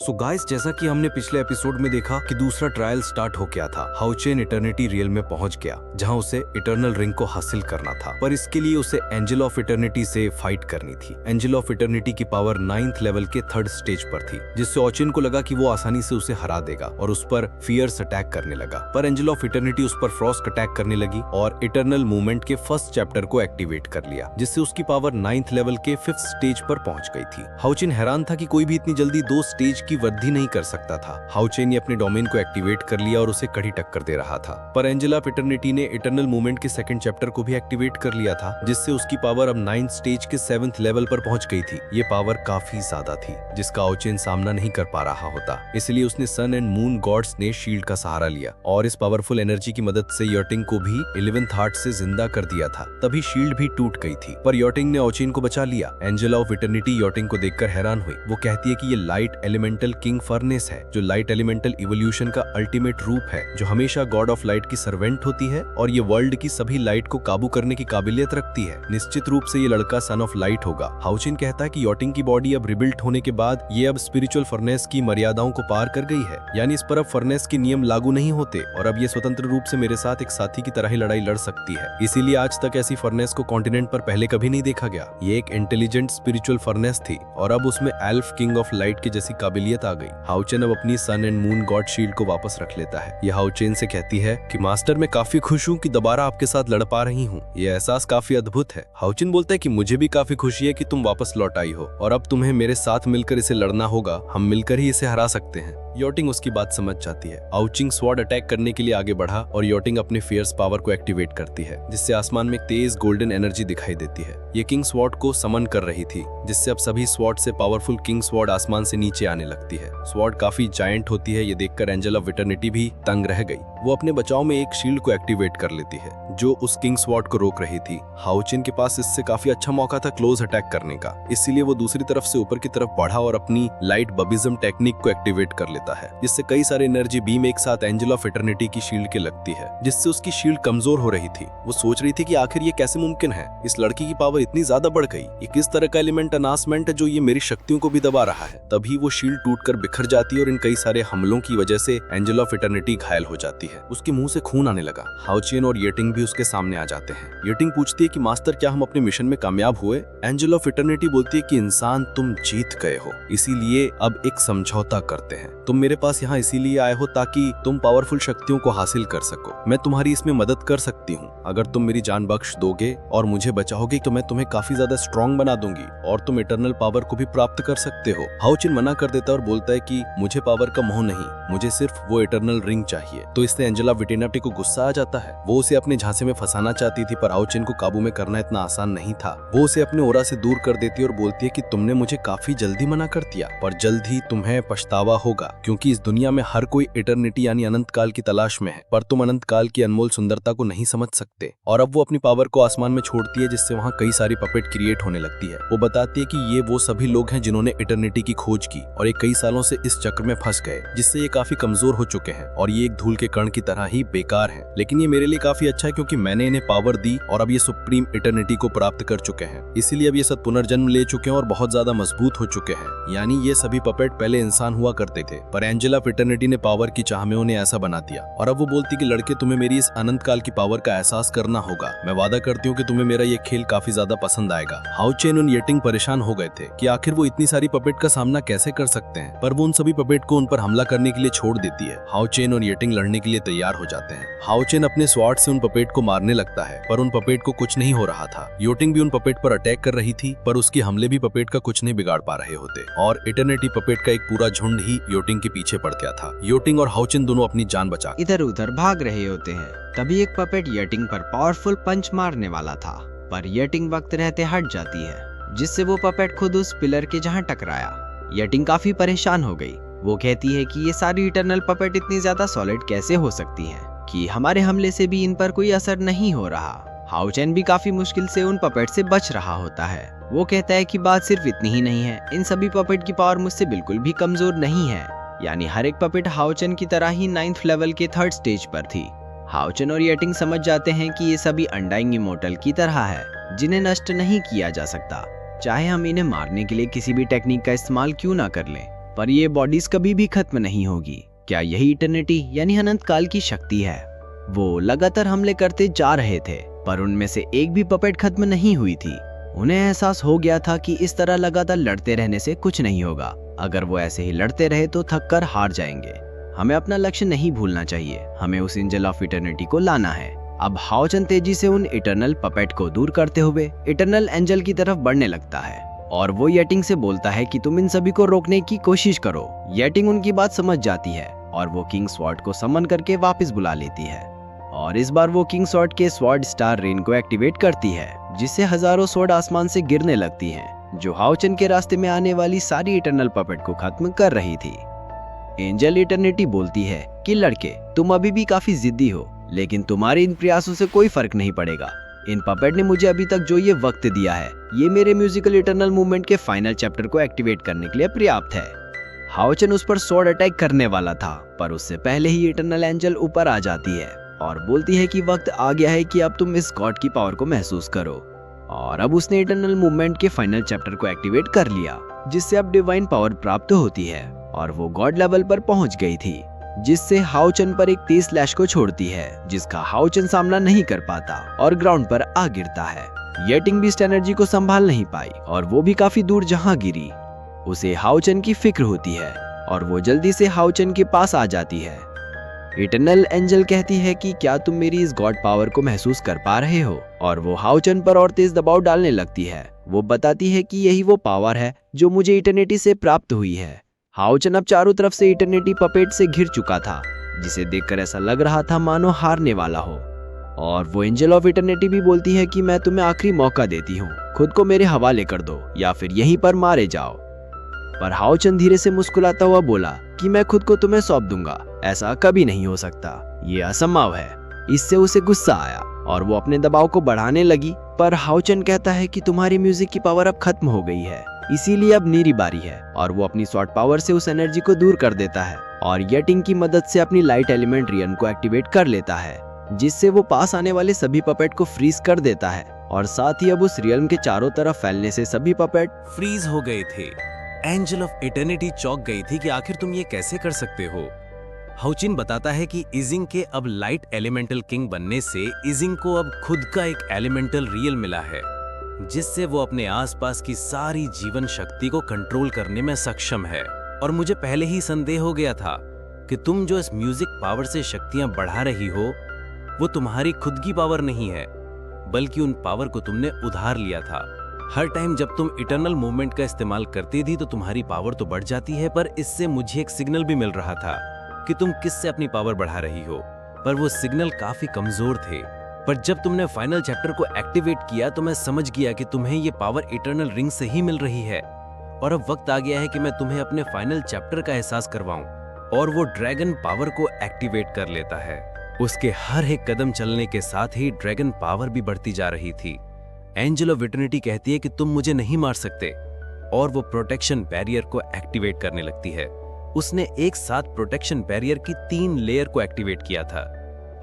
So guys, जैसा कि हमने पिछले एपिसोड में देखा कि दूसरा ट्रायल स्टार्ट हो गया था। हाउ चेन इटर्निटी रियल में पहुंच गया, जहां उसे इटर्नल रिंग को हासिल करना था, पर इसके लिए उसे एंजल ऑफ इटर्निटी से फाइट करनी थी। एंजल ऑफ इटर्निटी की पावर 9th लेवल के 3rd स्टेज पर थी, जिससे ओचेन को लगा कि वो आसानी से उसे हरा देगा और उस पर फियर्स अटैक करने लगा। पर एंजल ऑफ इटर्निटी उस पर फ्रॉस्ट अटैक करने लगी और इटर्नल मूवमेंट के 1st चैप्टर को एक्टिवेट कर लिया, जिससे उसकी पावर 9th लेवल के 5th स्टेज पर पहुंच गई थी। हाउ चेन हैरान था कि कोई भी इतनी जल्दी 2 स्टेज की वृद्धि नहीं कर सकता था। हाउ चेन ने अपने डोमेन को एक्टिवेट कर लिया और उसे कड़ी टक्कर दे रहा था। पर एंजल ऑफ इटर्निटी ने इटर्नल मूवमेंट के 2nd चैप्टर को भी एक्टिवेट कर लिया था, जिससे उसकी पावर अब 9th स्टेज के 7th लेवल पर पहुंच गई थी। ये पावर काफी ज्यादा थी, जिसका हाउ चेन सामना नहीं कर पा रहा होता। इसलिए उसने सन एंड मून गॉड्स ने शील्ड का सहारा लिया और इस पावरफुल एनर्जी की मदद से योटिंग को भी 11th हार्ट से जिंदा कर दिया था। तभी शील्ड भी टूट गई थी, पर योटिंग ने ओचेन को बचा लिया। एंजल ऑफ इटर्निटी योटिंग को देखकर हैरान हुई। वो कहती है कि ये लाइट एलिमेंटल किंग फर्नेस है, जो लाइट एलिमेंटल इवोल्यूशन का अल्टीमेट रूप है, जो हमेशा गॉड ऑफ लाइट की सर्वेंट होती है और ये वर्ल्ड की सभी लाइट को काबू करने की काबिलियत रखती है। निश्चित रूप से ये लड़का सन ऑफ लाइट होगा। हाउ चेन कहता है कि योटिंग की बॉडी अब रिबिल्ट होने के बाद ये अब स्पिरिचुअल फर्नेस की मर्यादाओं को पार कर गई है, यानी इस पर अब फर्नेस के नियम लागू नहीं होते और अब ये स्वतंत्र रूप से मेरे साथ एक साथी की तरह ही लड़ाई लड़ सकती है। इसीलिए आज तक ऐसी फर्नेस को कॉन्टिनेंट पर पहले कभी नहीं देखा गया। ये एक इंटेलिजेंट स्पिरिचुअल फर्नेस थी और अब उसमें एल्फ किंग ऑफ लाइट की जैसी काबिलियत आ गई। हाउ चेन अब अपनी सन एंड मून गॉड शील्ड को वापस रख लेता है। यह हाउ चेन से कहती है कि मास्टर, मैं काफी खुश हूँ कि दोबारा आपके साथ लड़ पा रही हूँ। यह एहसास काफी अद्भुत है। हाउ चेन बोलता है कि मुझे भी काफी खुशी है कि तुम वापस लौट आई हो और अब तुम्हें मेरे साथ मिलकर इसे लड़ना होगा। हम मिलकर ही इसे हरा सकते हैं। योटिंग उसकी बात समझ जाती है। आउचिंग स्वॉर्ड अटैक करने के लिए आगे बढ़ा और योटिंग अपने फियर्स पावर को एक्टिवेट करती है, जिससे आसमान में तेज गोल्डन एनर्जी दिखाई देती है। ये किंग स्वॉर्ड को समन कर रही थी, जिससे अब सभी स्वॉर्ड से पावरफुल किंग स्वॉर्ड आसमान से नीचे आने लगती है। स्वॉर्ड काफी जायंट होती है। ये देखकर एंजल ऑफ इटर्निटी भी तंग रह गई। वो अपने बचाव में एक शील्ड को एक्टिवेट कर लेती है, जो उस किंग स्वॉर्ड को रोक रही थी। हाउ चेन के पास इससे काफी अच्छा मौका था क्लोज अटैक करने का, इसीलिए वो दूसरी तरफ से ऊपर की तरफ बढ़ा और अपनी लाइट बबिज्म टेक्निक को एक्टिवेट कर लेता है, जिससे कई सारे एनर्जी बीम एक साथ एंजल ऑफ इटर्निटी की शील्ड के लगती है, जिससे उसकी शील्ड कमजोर हो रही थी। वो सोच रही थी कि आखिर ये कैसे मुमकिन है, इस लड़की की पावर इतनी ज्यादा बढ़ गई। ये किस तरह का एलिमेंट अनासमेंट है जो ये मेरी शक्तियों को भी दबा रहा है। तभी वो शील्ड टूटकर बिखर जाती है और इन कई सारे हमलों की वजह से एंजल ऑफ इटर्निटी घायल हो जाती है। उसके मुंह से खून आने लगा। हाउ चेन और येटिंग भी उसके सामने आ जाते हैं। येटिंग पूछती है कि मास्टर, क्या हम अपने मिशन में कामयाब हुए? एंजल ऑफ इटर्निटी बोलती है कि इंसान, तुम जीत गए हो, इसीलिए अब एक समझौता करते हैं। तुम मेरे पास यहाँ इसीलिए आए हो ताकि तुम पावरफुल शक्तियों को हासिल कर सको। मैं तुम्हारी इसमें मदद कर सकती हूँ। अगर तुम मेरी जान बख्श दोगे और मुझे बचाओगे तो मैं तुम्हें काफी ज्यादा स्ट्रॉन्ग बना दूंगी और तुम इटर्नल पावर को भी प्राप्त कर सकते हो। हाउ चेन मना कर देता है और बोलता है कि मुझे पावर का मोह नहीं, मुझे सिर्फ वो इटर्नल रिंग चाहिए। तो इससे एंजल ऑफ इटर्निटी को गुस्सा आ जाता है। वो उसे अपने झांसे में फंसाना चाहती थी, पर हाउ चेन को काबू में करना इतना आसान नहीं था। वो उसे अपने ओरा से दूर कर देती है और बोलती है कि तुमने मुझे काफी जल्दी मना कर दिया, पर जल्द ही तुम्हें पछतावा होगा, क्योंकि इस दुनिया में हर कोई इटर्निटी यानी अनंत काल की तलाश में है, पर तुम अनंत काल की अनमोल सुंदरता को नहीं समझ सकते। और अब वो अपनी पावर को आसमान में छोड़ती है, जिससे वहाँ कई सारी पपेट क्रिएट होने लगती है। वो बताती है कि ये वो सभी लोग हैं जिन्होंने इटर्निटी की खोज की और ये कई सालों से इस चक्र में फंस गए, जिससे ये काफी कमजोर हो चुके हैं और ये एक धूल के कण की तरह ही बेकार है। लेकिन ये मेरे लिए काफी अच्छा है, क्योंकि मैंने इन्हें पावर दी और अब ये सुप्रीम इटर्निटी को प्राप्त कर चुके हैं। इसीलिए अब ये सब पुनर्जन्म ले चुके हैं और बहुत ज्यादा मजबूत हो चुके हैं। यानी ये सभी पपेट पहले इंसान हुआ करते थे, पर एंजल ऑफ इटर्निटी ने पावर की चाह में उन्हें ऐसा बना दिया। और अब वो बोलती कि लड़के, तुम्हें मेरी इस अनंत काल की पावर का एहसास करना होगा। मैं वादा करती हूँ कि तुम्हें मेरा ये खेल काफी ज्यादा पसंद आएगा। हाउ चेन और येटिंग परेशान हो गए थे कि आखिर वो इतनी सारी पपेट का सामना कैसे कर सकते हैं, पर वो उन सभी पपेट को उन पर हमला करने के लिए छोड़ देती है। हाउ चेन और येटिंग लड़ने के लिए तैयार हो जाते हैं। हाउ चेन अपने स्वॉर्ड से उन पपेट को मारने लगता है, पर उन पपेट को कुछ नहीं हो रहा था। योटिंग भी उन पपेट पर अटैक कर रही थी, पर उसकी हमले भी पपेट का कुछ नहीं बिगाड़ पा रहे होते और इटर्निटी पपेट का एक पूरा झुंड ही योटिंग के पीछे पड़ गया था। योटिंग और हाउ चेन दोनों अपनी जान बचा इधर उधर भाग रहे होते हैं। तभी एक पपेट येटिंग पर पावरफुल पंच मारने वाला था, पर येटिंग वक्त रहते हट जाती है, जिससे वो पपेट खुद उस पिलर के जहाँ टकराया। येटिंग काफी परेशान हो गई। वो कहती है कि ये सारी इटर्नल पपेट इतनी ज्यादा सॉलिड कैसे हो सकती हैं, कि हमारे हमले से भी इन पर कोई असर नहीं हो रहा। हाउ चेन भी काफी मुश्किल से उन पपेट से बच रहा होता है। वो कहता है कि बात सिर्फ इतनी ही नहीं है, इन सभी पपेट की पावर मुझसे बिल्कुल भी कमजोर नहीं है। यानी हर एक पपेट हाउ चेन की तरह ही 9th लेवल के 3rd स्टेज पर थी। हाउ चेन और येटिंग समझ जाते हैं कि ये सभी अनडाइंग इमोर्टल की तरह है, जिन्हें नष्ट नहीं किया जा सकता, चाहे हम इन्हें मारने के लिए किसी भी टेक्निक का इस्तेमाल क्यों ना कर लें। पर ये बॉडीज कभी भी खत्म नहीं होगी। क्या यही इटर्निटी यानी अनंत काल की शक्ति है? वो लगातार हमले करते जा रहे थे, पर उनमें से एक भी पपेट खत्म नहीं हुई थी। उन्हें एहसास हो गया था कि इस तरह लगातार लड़ते रहने से कुछ नहीं होगा। अगर वो ऐसे ही लड़ते रहे तो थक कर हार जाएंगे। हमें अपना लक्ष्य नहीं भूलना चाहिए, हमें उस एंजल ऑफ इटर्निटी को लाना है। अब हाओचन तेजी से उन इटर्नल पपेट को दूर करते हुए इटर्नल एंजल की तरफ बढ़ने लगता है और वो येटिंग से बोलता है कि तुम इन सभी को रोकने की कोशिश करो। येटिंग उनकी बात समझ जाती है और वो किंग स्वॉर्ड को समन करके वापस बुला लेती है और इस बार वो किंग स्वॉर्ड के स्वॉर्ड स्टार रेन को एक्टिवेट करती है, जिससे हजारों स्वॉर्ड आसमान से गिरने लगती हैं, जो हाओचन के रास्ते में आने वाली सारी इटर्नल पपेट को खत्म कर रही थी। एंजल इटर्निटी बोलती है कि लड़के, तुम अभी भी काफी जिद्दी हो, लेकिन तुम्हारे इन प्रयासों से कोई फर्क नहीं पड़ेगा। इन पपेट ने मुझे अभी तक जो ये वक्त दिया है, ये मेरे म्यूजिकल इटर्नल मूवमेंट के फाइनल चैप्टर को एक्टिवेट करने के लिए पर्याप्त है। हाओचन उस पर स्वॉर्ड अटैक करने वाला था, पर उससे पहले ही इटर्नल एंजल ऊपर आ जाती है और बोलती है कि वक्त आ गया है कि अब तुम इस गॉड की पावर को महसूस करो। और अब उसने इटर्नल मूवमेंट के फाइनल चैप्टर को एक्टिवेट कर लिया, जिससे अब डिवाइन पावर प्राप्त होती है और वो गॉड लेवल पर पहुंच गई थी, जिससे हाओचन पर एक तेज स्लैश को छोड़ती है, जिसका हाओचन सामना नहीं कर पाता और ग्राउंड पर आ गिरता है। येटिंग भी इस एनर्जी को संभाल नहीं पाई और वो भी काफी दूर जहां गिरी। उसे हाओचन की फिक्र होती है और वो जल्दी से हाओचन के पास आ जाती है। इटर्नल एंजल कहती है कि क्या तुम मेरी इस गॉड पावर को महसूस कर पा रहे हो, और वो हाओचन पर और तेज दबाव डालने लगती है। वो बताती है कि यही वो पावर है जो मुझे इटर्निटी से प्राप्त हुई है। हाओचन अब चारों तरफ से इटर्निटी पपेट से घिर चुका था, जिसे देखकर ऐसा लग रहा था मानो हारने वाला हो। और वो एंजल ऑफ इटर्निटी भी बोलती है कि मैं तुम्हें आखिरी मौका देती हूँ, खुद को मेरे हवाले कर दो या फिर यहीं पर मारे जाओ। पर हाओचन धीरे से मुस्कुराता हुआ बोला कि मैं खुद को तुम्हें सौंप दूंगा, ऐसा कभी नहीं हो सकता, ये असंभव है। इससे उसे गुस्सा आया और वो अपने दबाव को बढ़ाने लगी, पर हाओचन कहता है कि तुम्हारी म्यूजिक की पावर अब खत्म हो गई है, इसीलिए अब मेरी बारी है। और वो अपनी स्वॉर्ड पावर से उस एनर्जी को दूर कर देता है और येटिंग की मदद से अपनी लाइट एलिमेंट रियन को एक्टिवेट कर लेता है, जिससे वो पास आने वाले सभी पपेट को फ्रीज कर देता है और साथ ही अब उस रियन के चारों तरफ फैलने से सभी पपेट फ्रीज हो गए थे। एंजल ऑफ इटर्निटी चौंक गई थी कि आखिर तुम ये कैसे कर सकते हो। हाओचिन बताता है कि इजिंग के अब लाइट एलिमेंटल किंग बनने से इजिंग को अब खुद का एक एलिमेंटल रियल मिला है, जिससे वो अपने आसपास की सारी जीवन शक्ति को कंट्रोल करने में सक्षम है। और मुझे पहले ही संदेह हो गया था कि तुम जो इस म्यूजिक पावर से शक्तियां बढ़ा रही हो, वो तुम्हारी खुद की पावर नहीं है, बल्कि उन पावर को तुमने उधार लिया था। हर टाइम जब तुम इटर्नल मूवमेंट का इस्तेमाल करती थी तो तुम्हारी पावर तो बढ़ जाती है, पर इससे मुझे एक सिग्नल भी मिल रहा था कि तुम किससे अपनी पावर बढ़ा रही हो, पर वो सिग्नल काफी कमजोर थे। पर जब तुमने फाइनल चैप्टर को एक्टिवेट किया तो मैं समझ गया कि तुम्हें ये पावर इटर्नल रिंग से ही मिल रही है। और अब वक्त आ गया है कि मैं तुम्हें अपने फाइनल चैप्टर का एहसास करवाऊं। और वो ड्रैगन पावर को एक्टिवेट कर लेता है। उसके हर एक कदम चलने के साथ ही ड्रैगन पावर भी बढ़ती जा रही थी। एंजल ऑफ इटर्निटी कहती है कि तुम मुझे नहीं मार सकते, और वो प्रोटेक्शन बैरियर को एक्टिवेट करने लगती है। उसने एक साथ प्रोटेक्शन बैरियर की 3 लेयर को एक्टिवेट किया था।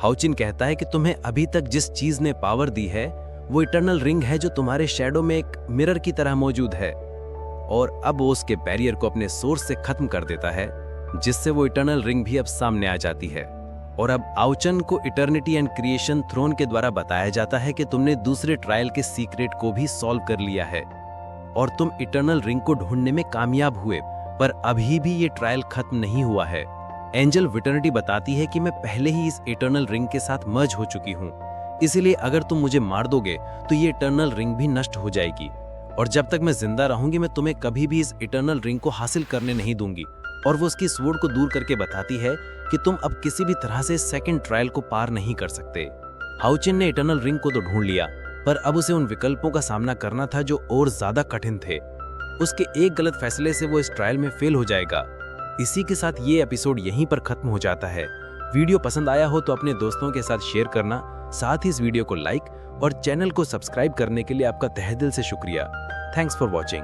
हाओचिन कहता है कि तुम्हें अभी तक जिस चीज ने पावर दी है वो इटर्नल रिंग है, जो तुम्हारे शैडो में एक मिरर की तरह मौजूद है। और अब वो उसके बैरियर को अपने सोर्स से खत्म कर देता है, जिससे वो इटर्नल रिंग भी अब सामने आ जाती है। और अब आउचन को इटर्निटी एंड क्रिएशन थ्रोन के द्वारा बताया जाता है कि तुमने दूसरे ट्रायल के सीक्रेट को भी सॉल्व कर लिया है और तुम इटर्नल रिंग को ढूंढने में कामयाब हुए, पर अभी भी ये ट्रायल खत्म नहीं हुआ है। एंजल विटर्निटी बताती है कि मैं पहले ही इस इटर्नल रिंग के साथ मर्ज हो चुकी हूँ, इसलिए अगर तुम मुझे मार दोगे तो ये इटर्नल रिंग भी नष्ट हो जाएगी, और जब तक मैं जिंदा रहूंगी मैं तुम्हें कभी भी इस इटर्नल रिंग को हासिल करने नहीं दूंगी। और वो उसकी स्वॉर्ड को दूर करके बताती है कि तुम अब किसी भी तरह से सेकंड ट्रायल को पार नहीं कर सकते। हाओचिन ने इटर्नल रिंग को तो ढूंढ लिया, पर अब उसे उन विकल्पों का सामना करना था जो और ज्यादा कठिन थे। उसके एक गलत फैसले से वो इस ट्रायल में फेल हो जाएगा। इसी के साथ ये एपिसोड यहीं पर खत्म हो जाता है। वीडियो पसंद आया हो तो अपने दोस्तों के साथ शेयर करना, साथ ही इस वीडियो को लाइक और चैनल को सब्सक्राइब करने के लिए आपका तहे दिल से शुक्रिया। Thanks for watching.